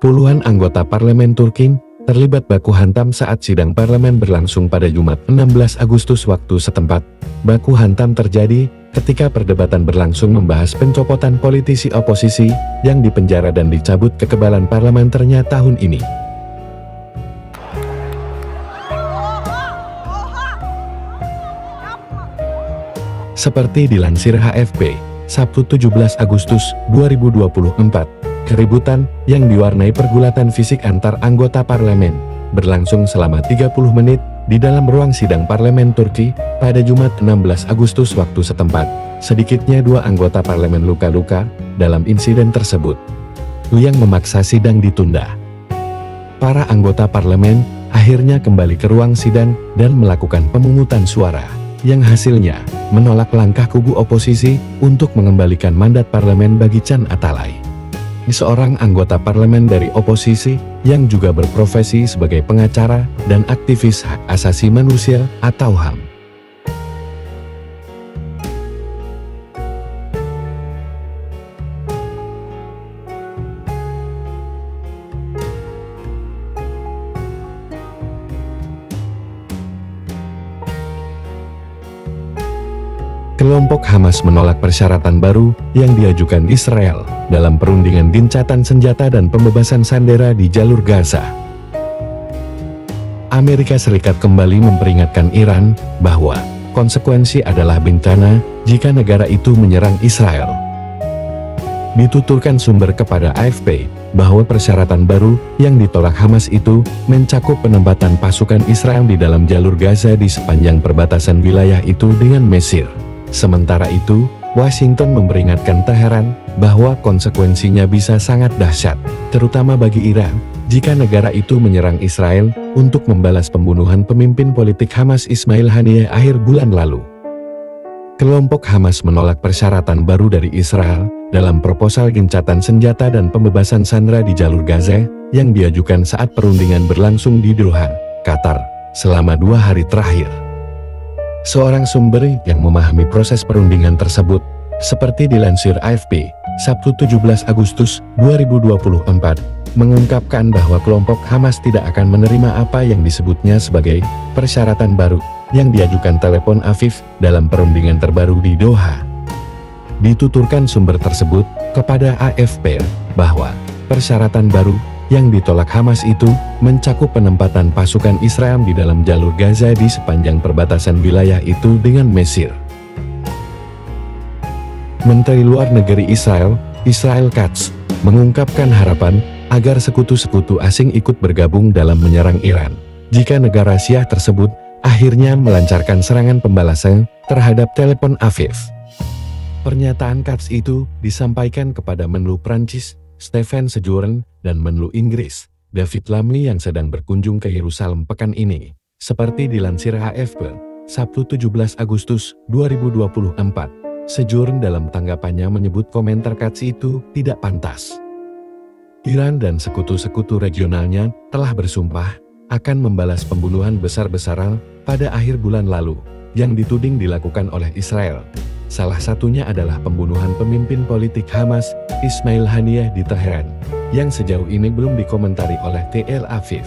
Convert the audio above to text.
Puluhan anggota parlemen Turki terlibat baku hantam saat sidang parlemen berlangsung pada Jumat 16 Agustus waktu setempat. Baku hantam terjadi ketika perdebatan berlangsung membahas pencopotan politisi oposisi yang dipenjara dan dicabut kekebalan parlementernya tahun ini. Seperti dilansir HFP, Sabtu 17 Agustus 2024, keributan yang diwarnai pergulatan fisik antar anggota parlemen berlangsung selama 30 menit di dalam ruang sidang parlemen Turki pada Jumat 16 Agustus waktu setempat. Sedikitnya 2 anggota parlemen luka-luka dalam insiden tersebut, yang memaksa sidang ditunda. Para anggota parlemen akhirnya kembali ke ruang sidang dan melakukan pemungutan suara, yang hasilnya menolak langkah kubu oposisi untuk mengembalikan mandat parlemen bagi Can Atalay, seorang anggota parlemen dari oposisi yang juga berprofesi sebagai pengacara dan aktivis hak asasi manusia atau HAM. Kelompok Hamas menolak persyaratan baru yang diajukan Israel dalam perundingan gencatan senjata dan pembebasan sandera di jalur Gaza. Amerika Serikat kembali memperingatkan Iran bahwa konsekuensi adalah bencana jika negara itu menyerang Israel. Dituturkan sumber kepada AFP bahwa persyaratan baru yang ditolak Hamas itu mencakup penempatan pasukan Israel di dalam jalur Gaza di sepanjang perbatasan wilayah itu dengan Mesir. Sementara itu, Washington memperingatkan Teheran bahwa konsekuensinya bisa sangat dahsyat, terutama bagi Iran, jika negara itu menyerang Israel untuk membalas pembunuhan pemimpin politik Hamas Ismail Haniyeh akhir bulan lalu. Kelompok Hamas menolak persyaratan baru dari Israel dalam proposal gencatan senjata dan pembebasan sandera di jalur Gaza yang diajukan saat perundingan berlangsung di Doha, Qatar, selama 2 hari terakhir. Seorang sumber yang memahami proses perundingan tersebut, seperti dilansir AFP, Sabtu 17 Agustus 2024, mengungkapkan bahwa kelompok Hamas tidak akan menerima apa yang disebutnya sebagai persyaratan baru yang diajukan Tel Aviv dalam perundingan terbaru di Doha. Dituturkan sumber tersebut kepada AFP bahwa persyaratan baru yang ditolak Hamas itu mencakup penempatan pasukan Israel di dalam jalur Gaza di sepanjang perbatasan wilayah itu dengan Mesir. Menteri Luar Negeri Israel, Israel Katz, mengungkapkan harapan agar sekutu-sekutu asing ikut bergabung dalam menyerang Iran jika negara Syiah tersebut akhirnya melancarkan serangan pembalasan terhadap Tel Aviv. Pernyataan Katz itu disampaikan kepada Menlu Prancis, Stephen Sejourne, dan Menlu Inggris, David Lammy yang sedang berkunjung ke Yerusalem pekan ini, seperti dilansir AFP, Sabtu 17 Agustus 2024. Sejourne dalam tanggapannya menyebut komentar Katz itu tidak pantas. Iran dan sekutu-sekutu regionalnya telah bersumpah akan membalas pembunuhan besar-besaran pada akhir bulan lalu yang dituding dilakukan oleh Israel. Salah satunya adalah pembunuhan pemimpin politik Hamas, Ismail Haniyeh di Teheran, yang sejauh ini belum dikomentari oleh Tel Aviv.